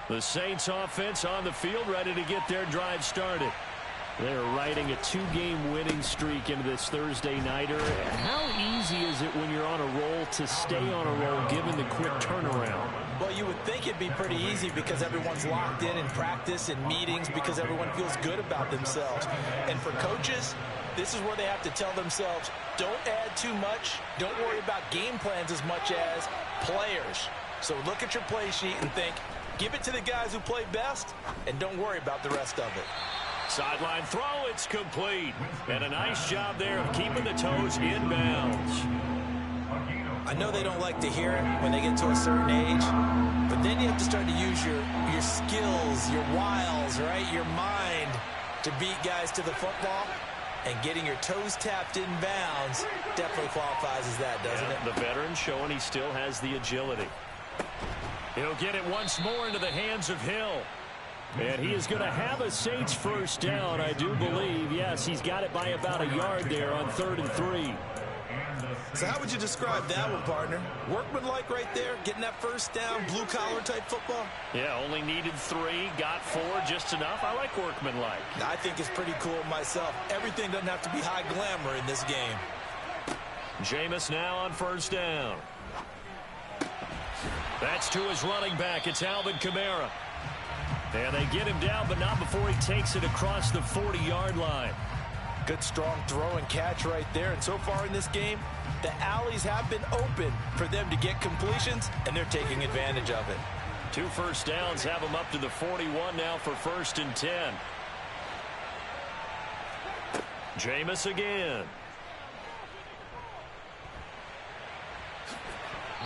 The Saints offense on the field, ready to get their drive started. They're riding a 2-game winning streak into this Thursday nighter. How easy is it when you're on a roll to stay on a roll given the quick turnaround? Well, you would think it'd be pretty easy because everyone's locked in practice and meetings because everyone feels good about themselves. And for coaches, this is where they have to tell themselves, don't add too much. Don't worry about game plans as much as players. So look at your play sheet and think, give it to the guys who play best, and don't worry about the rest of it. Sideline throw, it's complete. And a nice job there of keeping the toes in bounds. I know they don't like to hear it when they get to a certain age, but then you have to start to use your skills, your wiles, right? Your mind to beat guys to the football. And getting your toes tapped in bounds definitely qualifies as that, doesn't it? The veteran showing he still has the agility. He'll get it once more into the hands of Hill. And he is going to have a Saints first down, I do believe. Yes, he's got it by about a yard there on 3rd and 3. So how would you describe that one, partner? Workmanlike right there, getting that first down, blue-collar type football? Yeah, only needed 3, got 4, just enough. I like workmanlike. I think it's pretty cool myself. Everything doesn't have to be high glamour in this game. Jameis now on first down. That's to his running back. It's Alvin Kamara. And they get him down, but not before he takes it across the 40-yard line. Good, strong throw and catch right there. And so far in this game, the alleys have been open for them to get completions, and they're taking advantage of it. 2 first downs have him up to the 41 now for 1st and 10. Jameis again.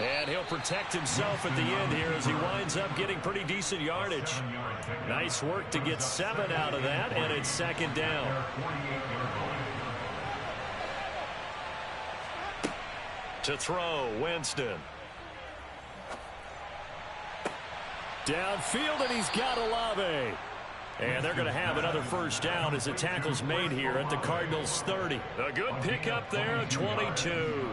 And he'll protect himself at the end here as he winds up getting pretty decent yardage. Nice work to get 7 out of that, and it's 2nd down. To throw, Winston. Downfield, and he's got Olave. And they're going to have another first down as the tackle's made here at the Cardinals' 30. A good pickup there at 22.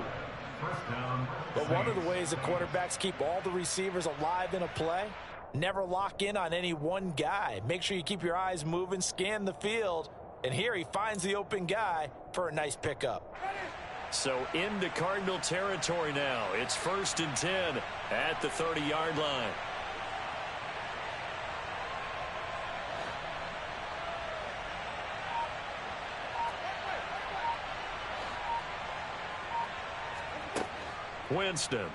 But one of the ways the quarterbacks keep all the receivers alive in a play, never lock in on any one guy. Make sure you keep your eyes moving, scan the field, and here he finds the open guy for a nice pickup. So into Cardinal territory now. It's 1st and 10 at the 30-yard line. Winston.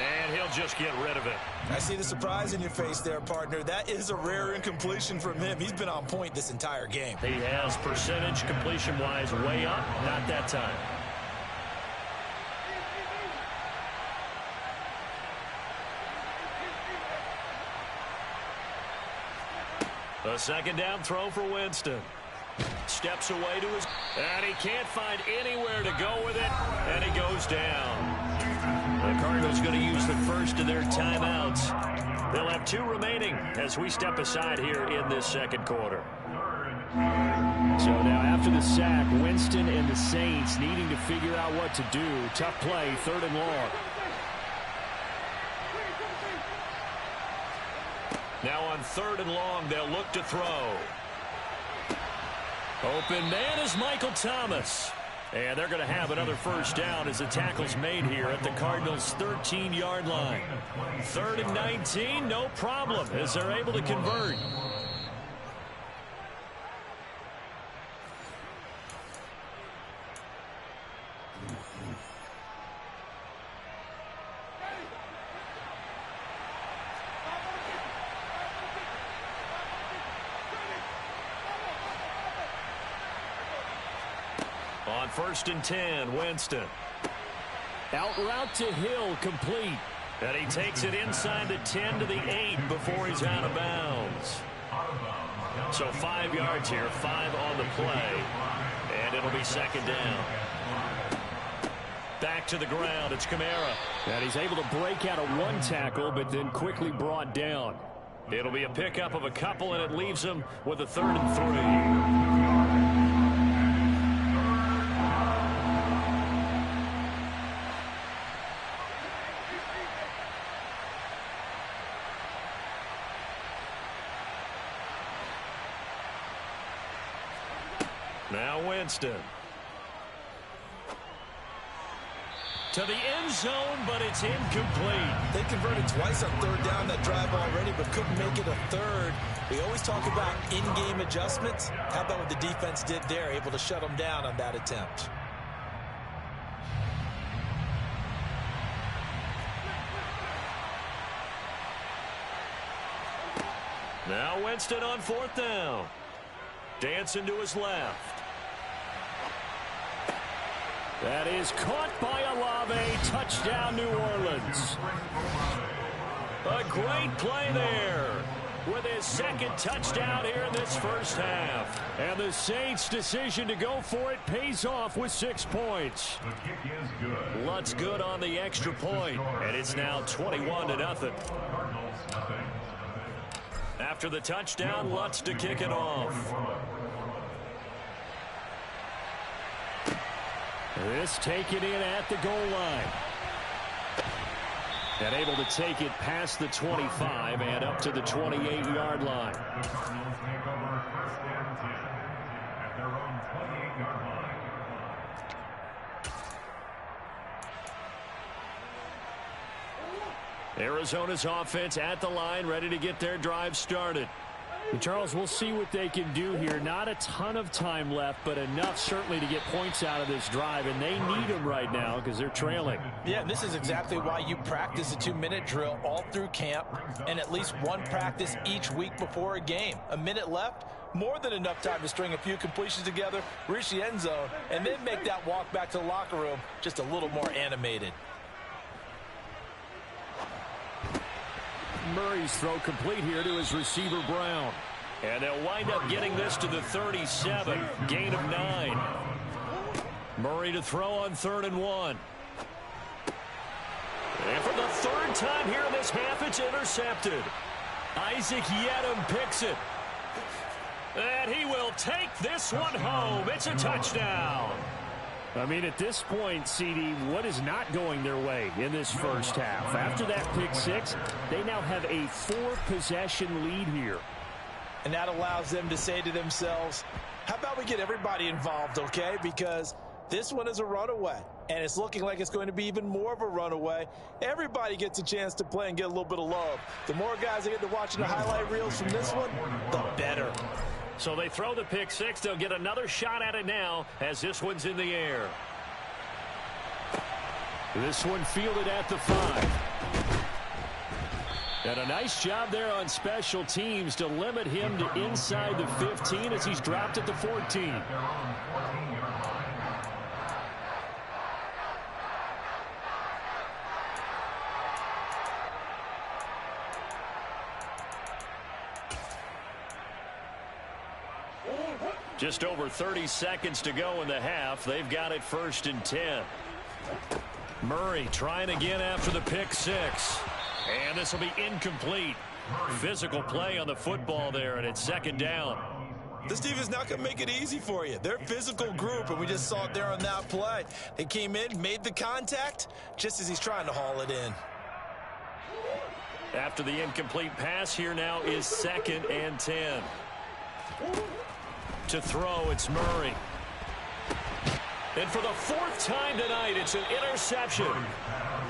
And he'll just get rid of it. I see the surprise in your face there, partner. That is a rare incompletion from him. He's been on point this entire game. He has percentage completion-wise way up. Not that time. A 2nd down throw for Winston. Steps away to his... And he can't find anywhere to go with it. And he goes down. The Cardinals going to use the first of their timeouts. They'll have 2 remaining as we step aside here in this 2nd quarter. So now after the sack, Winston and the Saints needing to figure out what to do. Tough play, 3rd and long. Now on 3rd and long, they'll look to throw. Open man is Michael Thomas. And they're going to have another first down as the tackle's made here at the Cardinals' 13-yard line. 3rd and 19, no problem as they're able to convert. On 1st and 10, Winston. Out route to Hill, complete. And he takes it inside the 10 to the 8 before he's out of bounds. So 5 yards here, 5 on the play. And it'll be 2nd down. Back to the ground, it's Kamara. And he's able to break out of 1 tackle, but then quickly brought down. It'll be a pickup of a couple, and it leaves him with a 3rd and 3. Now Winston. To the end zone, but it's incomplete. They converted twice on third down that drive already, but couldn't make it a third. We always talk about in-game adjustments. How about what the defense did there, able to shut them down on that attempt? Now Winston on fourth down. Dancing to his left. That is caught by Olave. Touchdown, New Orleans. A great play there with his second touchdown here in this first half. And the Saints' decision to go for it pays off with 6 points. Lutz good on the extra point, and it's now 21-0. After the touchdown, Lutz to kick it off. This taken in at the goal line. And able to take it past the 25 and up to the 28-yard line. Arizona's offense at the line, ready to get their drive started. And Charles, we'll see what they can do here. Not a ton of time left, but enough certainly to get points out of this drive, and they need them right now because they're trailing. Yeah, this is exactly why you practice a 2-minute drill all through camp and at least one practice each week before a game. A minute left, more than enough time to string a few completions together, reach the end zone, and then make that walk back to the locker room just a little more animated. Murray's throw complete here to his receiver, Brown. And they'll wind up getting this to the 37. Gain of 9. Murray to throw on 3rd and 1. And for the third time here in this half, it's intercepted. Isaac Yedem picks it. And he will take this one home. It's a touchdown. I mean, at this point, CD, what is not going their way in this first half? After that pick six, they now have a 4-possession lead here. And that allows them to say to themselves, how about we get everybody involved, okay? Because this one is a runaway, and it's looking like it's going to be even more of a runaway. Everybody gets a chance to play and get a little bit of love. The more guys that get to watching the highlight reels from this one, the better. So they throw the pick six. They'll get another shot at it now as this one's in the air. This one fielded at the 5. And a nice job there on special teams to limit him to inside the 15 as he's dropped at the 14. Just over 30 seconds to go in the half. They've got it 1st and 10. Murray trying again after the pick six. And this will be incomplete. Physical play on the football there, and it's 2nd down. This defense not going to make it easy for you. They're a physical group, and we just saw it there on that play. They came in, made the contact, just as he's trying to haul it in. After the incomplete pass, here now is 2nd and 10. To throw, it's Murray. And for the 4th time tonight, it's an interception.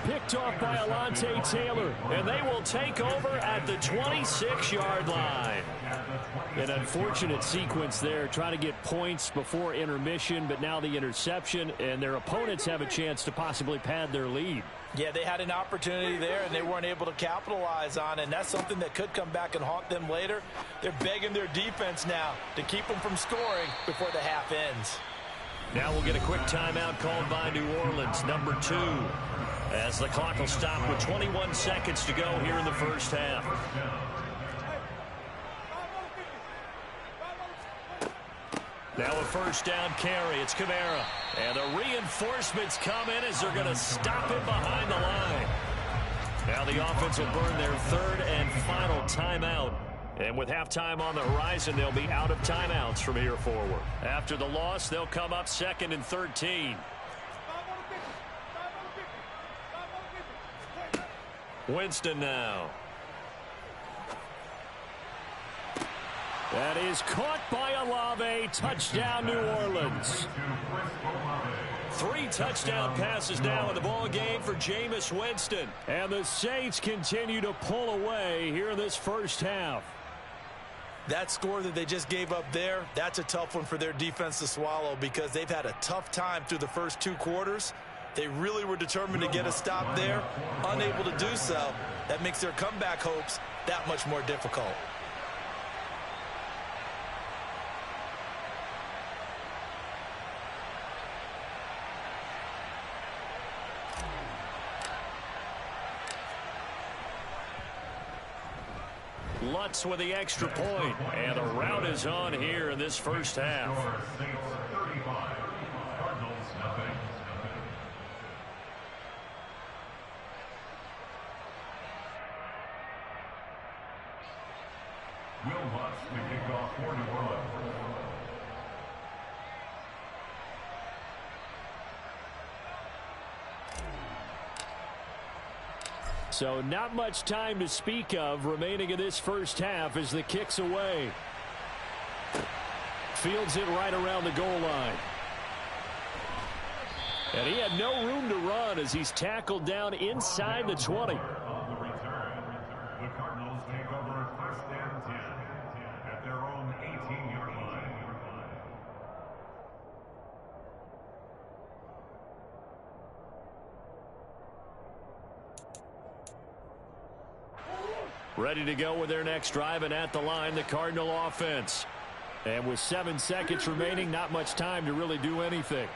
Picked off by Alontae Taylor. And they will take over at the 26-yard line. An unfortunate sequence there, trying to get points before intermission, but now the interception, and their opponents have a chance to possibly pad their lead. Yeah, they had an opportunity there, and they weren't able to capitalize on it, and that's something that could come back and haunt them later. They're begging their defense now to keep them from scoring before the half ends. Now we'll get a quick timeout called by New Orleans, number 2, as the clock will stop with 21 seconds to go here in the first half. Now a 1st down carry. It's Kamara. And the reinforcements come in as they're going to stop it behind the line. Now the offense will burn their 3rd and final timeout. And with halftime on the horizon, they'll be out of timeouts from here forward. After the loss, they'll come up 2nd and 13. Winston now. That is caught by Olave. Touchdown, New Orleans. 3 touchdown passes now in the ball game for Jameis Winston. And the Saints continue to pull away here in this first half. That score that they just gave up there, that's a tough one for their defense to swallow because they've had a tough time through the first 2 quarters. They really were determined to get a stop there, unable to do so. That makes their comeback hopes that much more difficult. Lutz with the extra point, and the rout is on here in this first half. Will Lutz to kick off for New Orleans. So not much time to speak of remaining in this first half as the kick's away. Fields it right around the goal line. And he had no room to run as he's tackled down inside the 20. On the return, the Cardinals take over 1st and 10 at their own 18-yard line. Ready to go with their next drive, and at the line, the Cardinal offense. And with 7 seconds remaining, not much time to really do anything.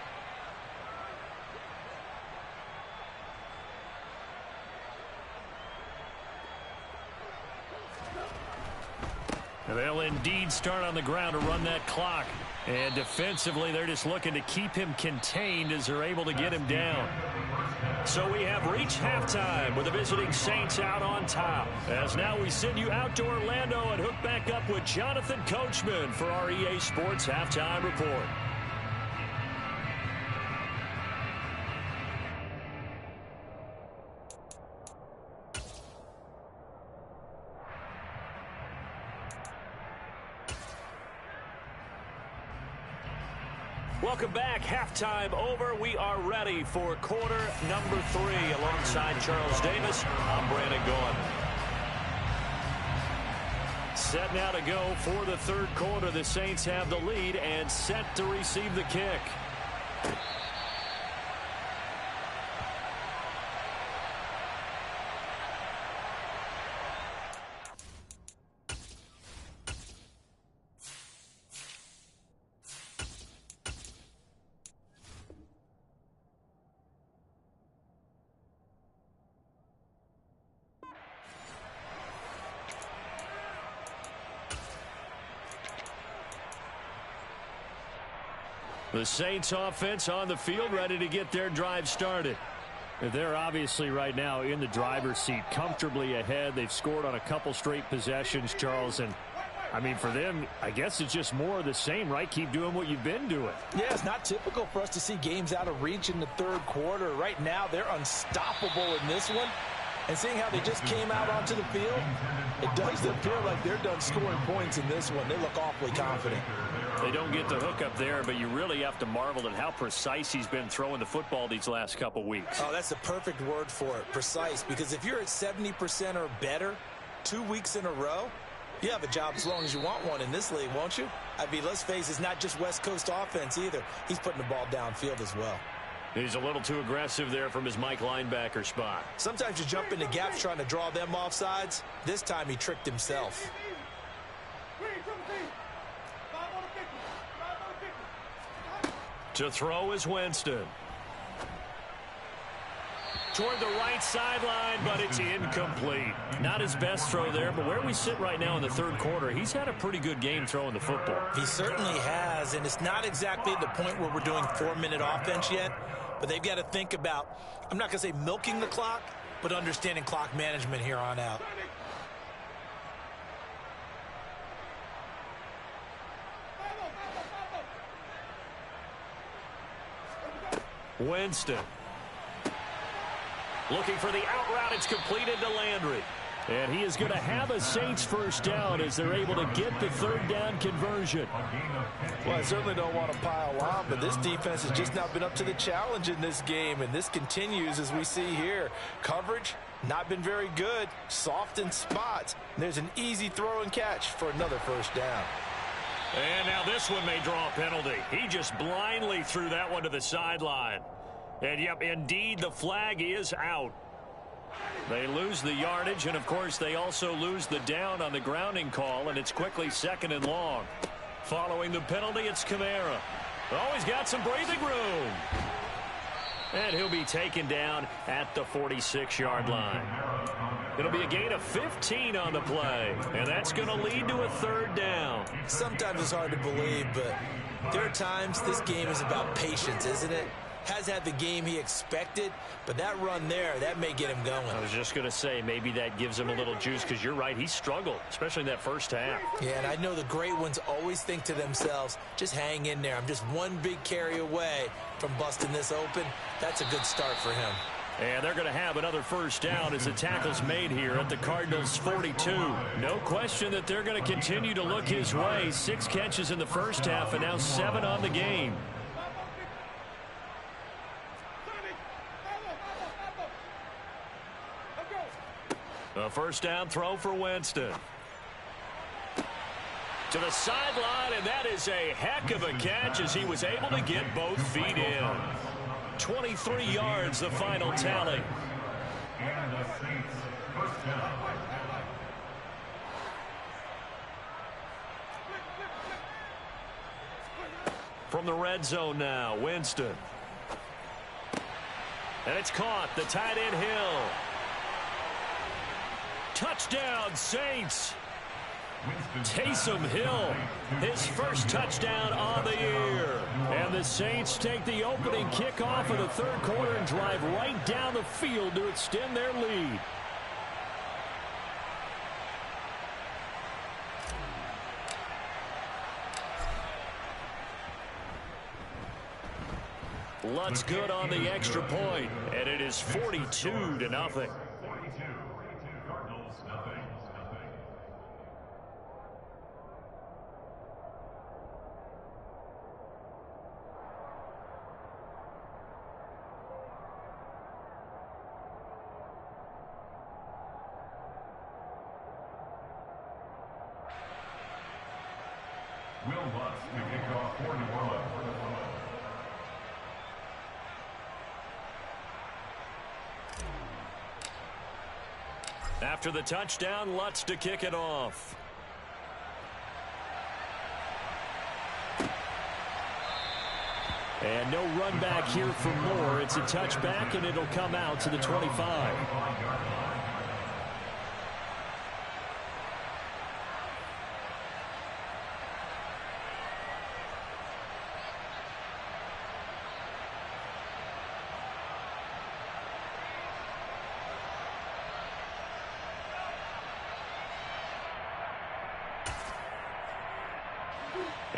They'll indeed start on the ground to run that clock. And defensively, they're just looking to keep him contained as they're able to get him down. So we have reached halftime with the visiting Saints out on top. As now we send you out to Orlando and hook back up with Jonathan Coachman for our EA Sports Halftime Report. Welcome back. Halftime over. We are ready for quarter number 3. Alongside Charles Davis, I'm Brandon Gaudin. Set now to go for the third quarter. The Saints have the lead and set to receive the kick. The Saints offense on the field, ready to get their drive started. They're obviously right now in the driver's seat, comfortably ahead. They've scored on a couple straight possessions, Charles. And, I mean, for them, I guess it's just more of the same, right? Keep doing what you've been doing. Yeah, it's not typical for us to see games out of reach in the third quarter. Right now, they're unstoppable in this one. And seeing how they just came out onto the field, it does appear like they're done scoring points in this one. They look awfully confident. They don't get the hook up there, but you really have to marvel at how precise he's been throwing the football these last couple weeks. Oh, that's the perfect word for it, precise. Because if you're at 70% or better 2 weeks in a row, you have a job as long as you want one in this league, won't you? I mean, let's face it, it's not just West Coast offense either. He's putting the ball downfield as well. He's a little too aggressive there from his Mike linebacker spot. Sometimes you jump into gaps trying to draw them off sides. This time he tricked himself. To throw is Winston. Toward the right sideline, but it's incomplete. Not his best throw there, but where we sit right now in the third quarter, he's had a pretty good game throwing the football. He certainly has, and it's not exactly at the point where we're doing 4-minute offense yet, but they've got to think about, I'm not going to say milking the clock, but understanding clock management here on out. Winston. Looking for the out route. It's completed to Landry. And he is going to have a Saints first down as they're able to get the third down conversion. Well, I certainly don't want to pile on, but this defense has just not been up to the challenge in this game, and this continues as we see here. Coverage, not been very good, soft in spots. There's an easy throw and catch for another first down. And now this one may draw a penalty. He just blindly threw that one to the sideline. And, yep, indeed, the flag is out. They lose the yardage, and, of course, they also lose the down on the grounding call, and it's quickly 2nd and long. Following the penalty, it's Kamara. Oh, he's got some breathing room. And he'll be taken down at the 46-yard line. It'll be a gain of 15 on the play, and that's going to lead to a third down. Sometimes it's hard to believe, but there are times this game is about patience, isn't it? Has had the game he expected, but that run there, that may get him going. I was just going to say, maybe that gives him a little juice, because you're right, he struggled, especially in that first half. Yeah, and I know the great ones always think to themselves, just hang in there. I'm just one big carry away from busting this open. That's a good start for him. And they're going to have another first down as the tackle's made here at the Cardinals' 42. No question that they're going to continue to look his way. 6 catches in the first half and now 7 on the game. A first down throw for Winston. To the sideline, and that is a heck of a catch as he was able to get both feet in. 23 yards, the final tally. And the Saints first down. From the red zone now, Winston. And it's caught, the tight end Hill. Touchdown, Saints. Taysom Hill, his first touchdown on the year. And the Saints take the opening kickoff of the third quarter and drive right down the field to extend their lead. Lutz good on the extra point, and it is 42-0. Cardinals, nothing. Will Lutz to kick off for New Orleans. After the touchdown, Lutz to kick it off. And no run back here for Moore. It's a touchback, and it'll come out to the 25.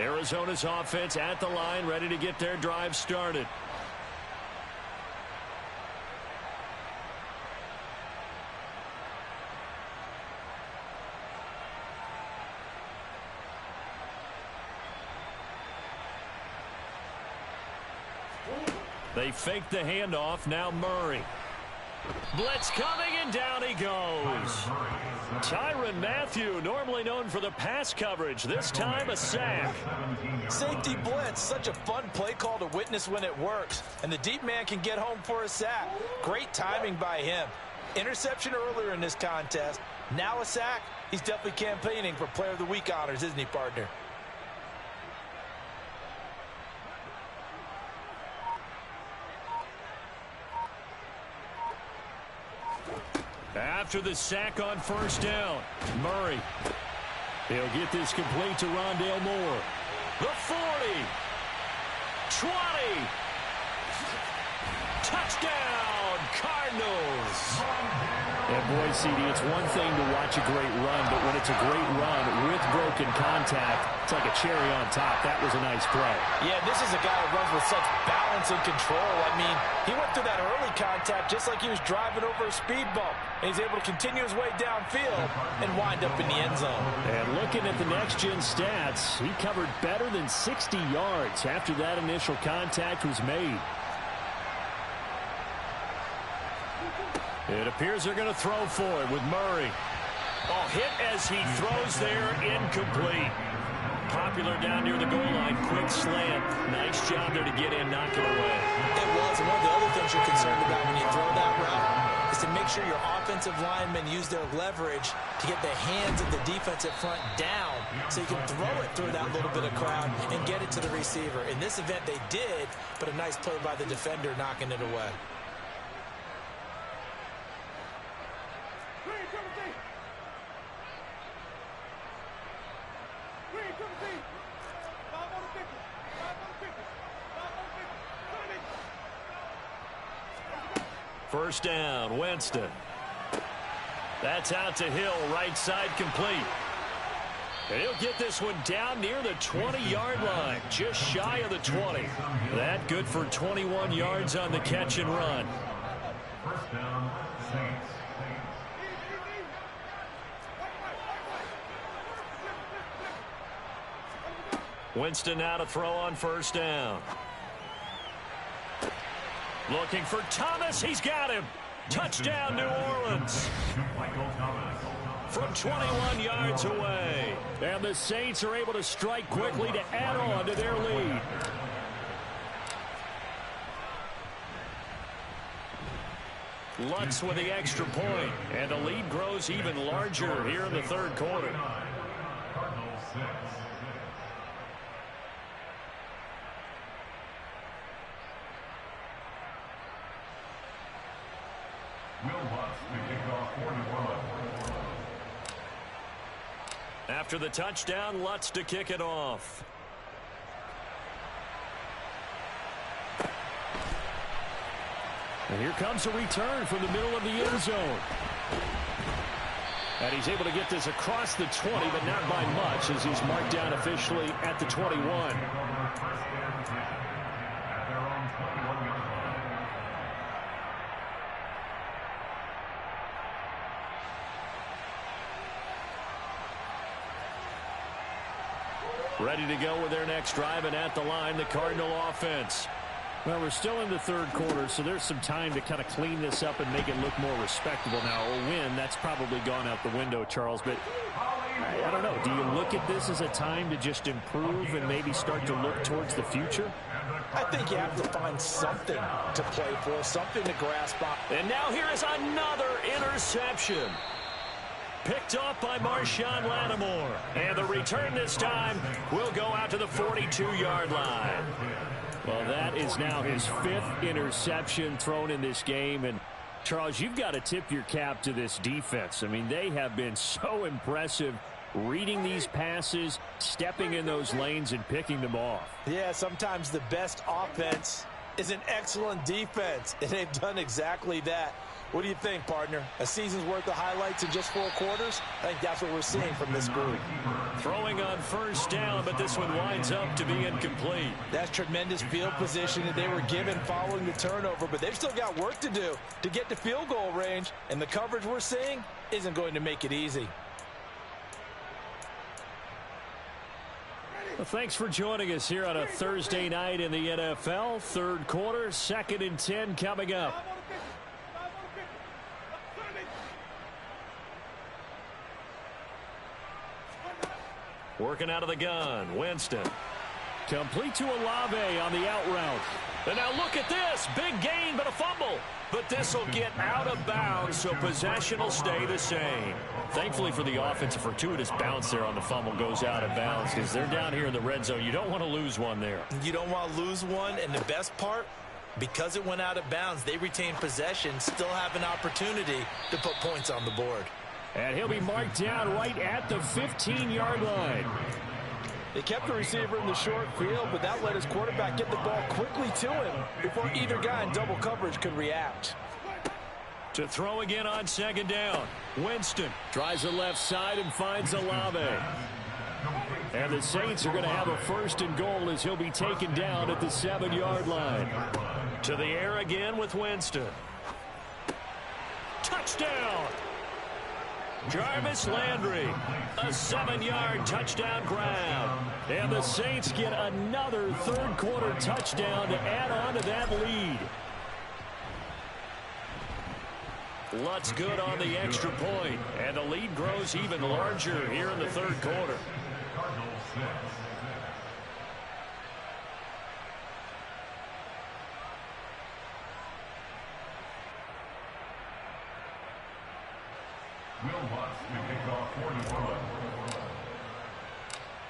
Arizona's offense at the line, ready to get their drive started. They fake the handoff. Now Murray. Blitz coming, and down he goes. Tyrann Mathieu, normally known for the pass coverage, this time a sack. Safety blitz, such a fun play call to witness when it works. And the deep man can get home for a sack. Great timing by him. Interception earlier in this contest. Now a sack. He's definitely campaigning for Player of the Week honors, isn't he, partner? After the sack on first down, Murray. He'll get this complete to Rondale Moore. The 40. 20. Touchdown, Cardinals. And boy, CD, it's one thing to watch a great run, but when it's a great run with broken contact, it's like a cherry on top. That was a nice play. Yeah, this is a guy who runs with such balance balance and control. I mean, he went through that early contact just like he was driving over a speed bump. And he's able to continue his way downfield and wind up in the end zone. And looking at the next-gen stats, he covered better than 60 yards after that initial contact was made. It appears they're going to throw for it with Murray. Oh, hit as he throws there, incomplete. Popular down near the goal line, quick slant. Nice job there to get in, knock it away. It was. And one of the other things you're concerned about when you throw that route is to make sure your offensive linemen use their leverage to get the hands of the defensive front down so you can throw it through that little bit of crowd and get it to the receiver. In this event, they did, but a nice play by the defender knocking it away. First down, Winston. That's out to Hill, right side complete. And he'll get this one down near the 20-yard line, just shy of the 20. That good for 21 yards on the catch and run. First down, Saints. Winston now to throw on first down. Looking for Thomas. He's got him. Touchdown, New Orleans. From 21 yards away. And the Saints are able to strike quickly to add on to their lead. Lutz with the extra point. And the lead grows even larger here in the third quarter. Cardinals 6. Will Lutz to kick off 41. After the touchdown, Lutz to kick it off. And here comes a return from the middle of the end zone. And he's able to get this across the 20, but not by much, as he's marked down officially at the 21. Ready to go with their next drive, and at the line, the Cardinal offense. Well, we're still in the third quarter, so there's some time to kind of clean this up and make it look more respectable now. A win, that's probably gone out the window, Charles, but I don't know. Do you look at this as a time to just improve and maybe start to look towards the future? I think you have to find something to play for, something to grasp on. And now here is another interception. Picked off by Marshawn Lattimore. And the return this time will go out to the 42-yard line. Well, that is now his 5th interception thrown in this game. And, Charles, you've got to tip your cap to this defense. I mean, they have been so impressive reading these passes, stepping in those lanes, and picking them off. Yeah, sometimes the best offense is an excellent defense, and they've done exactly that. What do you think, partner? A season's worth of highlights in just 4 quarters? I think that's what we're seeing from this group. Throwing on first down, but this one winds up to be incomplete. That's tremendous field position that they were given following the turnover, but they've still got work to do to get to field goal range, and the coverage we're seeing isn't going to make it easy. Well, thanks for joining us here on a Thursday night in the NFL. Third quarter, 2nd and 10 coming up. Working out of the gun, Winston. Complete to Olave on the out route. And now look at this. Big gain, but a fumble. But this will get out of bounds, so possession will stay the same. Thankfully for the offense, a fortuitous bounce there on the fumble goes out of bounds because they're down here in the red zone. You don't want to lose one there. You don't want to lose one, and the best part, because it went out of bounds, they retain possession, still have an opportunity to put points on the board. And he'll be marked down right at the 15-yard line. They kept the receiver in the short field, but that let his quarterback get the ball quickly to him before either guy in double coverage could react. To throw again on 2nd down. Winston tries the left side and finds Olave. And the Saints are going to have a 1st and goal as he'll be taken down at the 7-yard line. To the air again with Winston. Touchdown! Jarvis Landry, a 7-yard touchdown grab. And the Saints get another 3rd-quarter touchdown to add on to that lead. Lutz good on the extra point, and the lead grows even larger here in the 3rd quarter.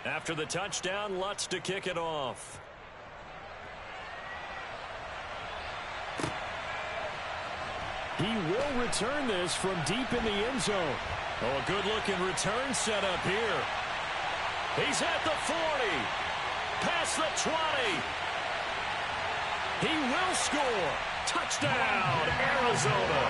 After the touchdown, Lutz to kick it off. He will return this from deep in the end zone. Oh, a good-looking return setup here. He's at the 40. Past the 20. He will score. Touchdown, Arizona.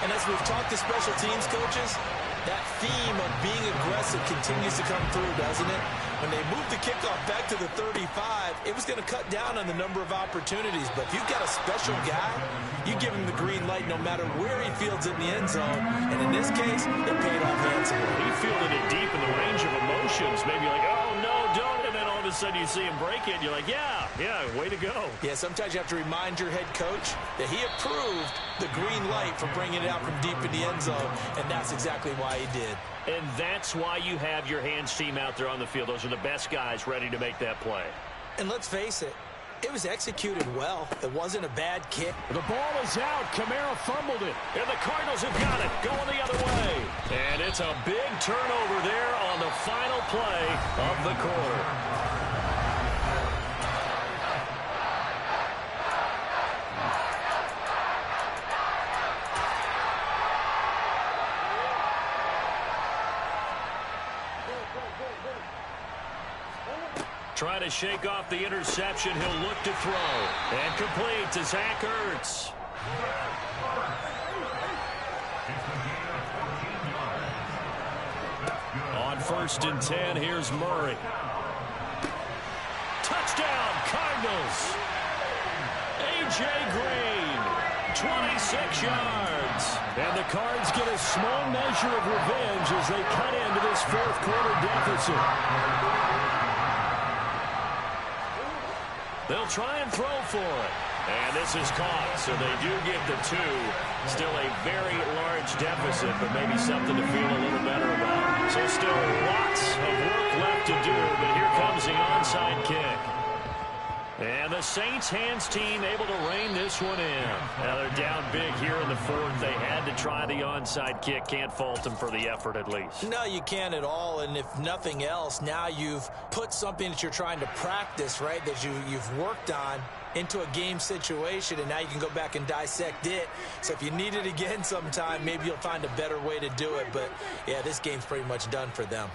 And as we've talked to special teams coaches, that theme of being aggressive continues to come through, doesn't it? When they moved the kickoff back to the 35, it was going to cut down on the number of opportunities. But if you've got a special guy, you give him the green light no matter where he fields it in the end zone. And in this case, it paid off handsomely. He fielded it deep in the range of emotions. Maybe like, oh, no, don't. And then all of a sudden you see him break it. And you're like, yeah, way to go. Yeah, sometimes you have to remind your head coach that he approved the green light for bringing it out from deep in the end zone. And that's exactly why he did. And that's why you have your hands team out there on the field. Those are the best guys ready to make that play. And let's face it, it was executed well. It wasn't a bad kick. The ball is out. Kamara fumbled it. And the Cardinals have got it. Going the other way. And it's a big turnover there on the final play of the quarter. Trying to shake off the interception. He'll look to throw. And complete to Zach Ertz. On 1st and 10, here's Murray. Touchdown, Cardinals. A.J. Green, 26 yards. And the Cards get a small measure of revenge as they cut into this 4th quarter deficit. They'll try and throw for it. And this is caught, so they do get the 2. Still a very large deficit, but maybe something to feel a little better about. So still lots of work left to do, but here comes the onside kick. And the Saints hands team able to rein this one in. Now they're down big here in the 4th. They had to try the onside kick. Can't fault them for the effort at least. No, you can't at all. And if nothing else, now you've put something that you're trying to practice, right, that you've worked on into a game situation, and now you can go back and dissect it. So if you need it again sometime, maybe you'll find a better way to do it. But, yeah, this game's pretty much done for them.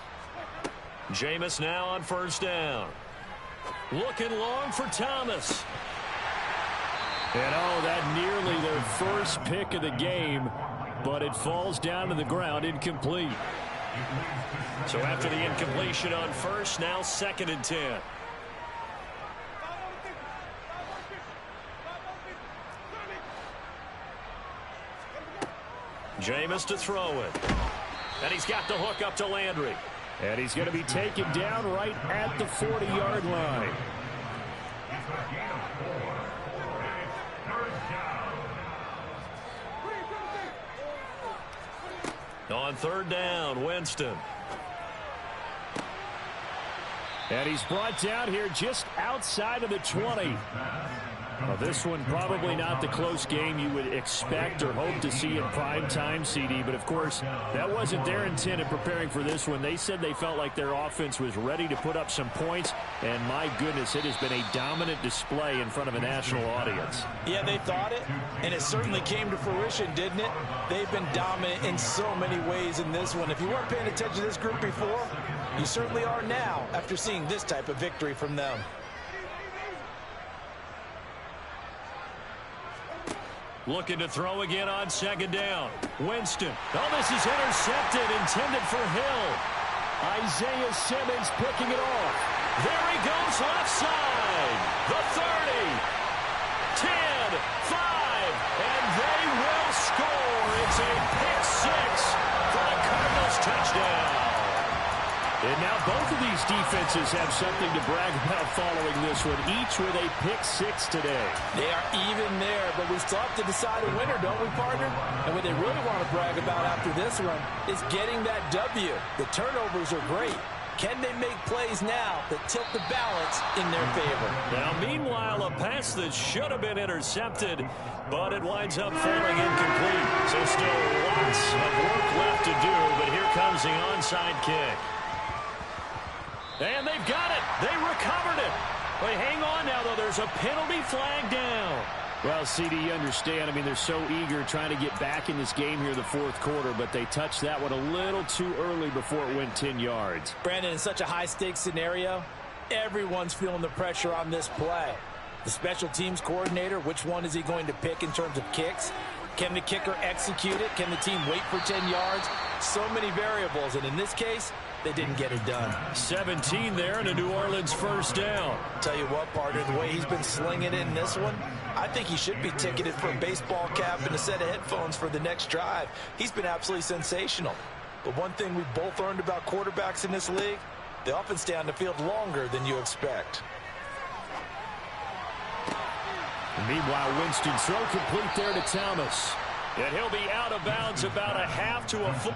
Jameis now on 1st down. Looking long for Thomas. And that nearly their first pick of the game, but it falls down to the ground incomplete. So after the incompletion on 1st, now 2nd and 10. Jameis to throw it. And he's got the hook up to Landry. And he's going to be taken down right at the 40-yard line. On 3rd down, Winston. And he's brought down here just outside of the 20. Well, this one probably not the close game you would expect or hope to see in prime time, CD. But, of course, that wasn't their intent in preparing for this one. They said they felt like their offense was ready to put up some points. And, my goodness, it has been a dominant display in front of a national audience. Yeah, they thought it, and it certainly came to fruition, didn't it? They've been dominant in so many ways in this one. If you weren't paying attention to this group before, you certainly are now after seeing this type of victory from them. Looking to throw again on 2nd down. Winston. Oh, this is intercepted, intended for Hill. Isaiah Simmons picking it off. There he goes left side. The 30, 10, 5, and they will score. It's a pick-6 for the Cardinals touchdown. And now both of these defenses have something to brag about following this one, each with a pick-6 today. They are even there, but we still have to decide a winner, don't we, partner? And what they really want to brag about after this one is getting that W. The turnovers are great. Can they make plays now that tilt the balance in their favor? Now, meanwhile, a pass that should have been intercepted, but it winds up falling incomplete. So still lots of work left to do, but here comes the onside kick. And they've got it. They recovered it. But hang on now, though. There's a penalty flag down. Well, CD, you understand. I mean, they're so eager trying to get back in this game here in the fourth quarter, but they touched that one a little too early before it went 10 yards. Brandon, in such a high-stakes scenario, everyone's feeling the pressure on this play. The special teams coordinator, which one is he going to pick in terms of kicks? Can the kicker execute it? Can the team wait for 10 yards? So many variables, and in this case, they didn't get it done. 17 there and a New Orleans first down. Tell you what, partner, the way he's been slinging it in this one, I think he should be ticketed for a baseball cap and a set of headphones for the next drive. He's been absolutely sensational. But one thing we've both learned about quarterbacks in this league, they often stay on the field longer than you expect. Meanwhile, Winston throw complete there to Thomas. And he'll be out of bounds about a half to a full.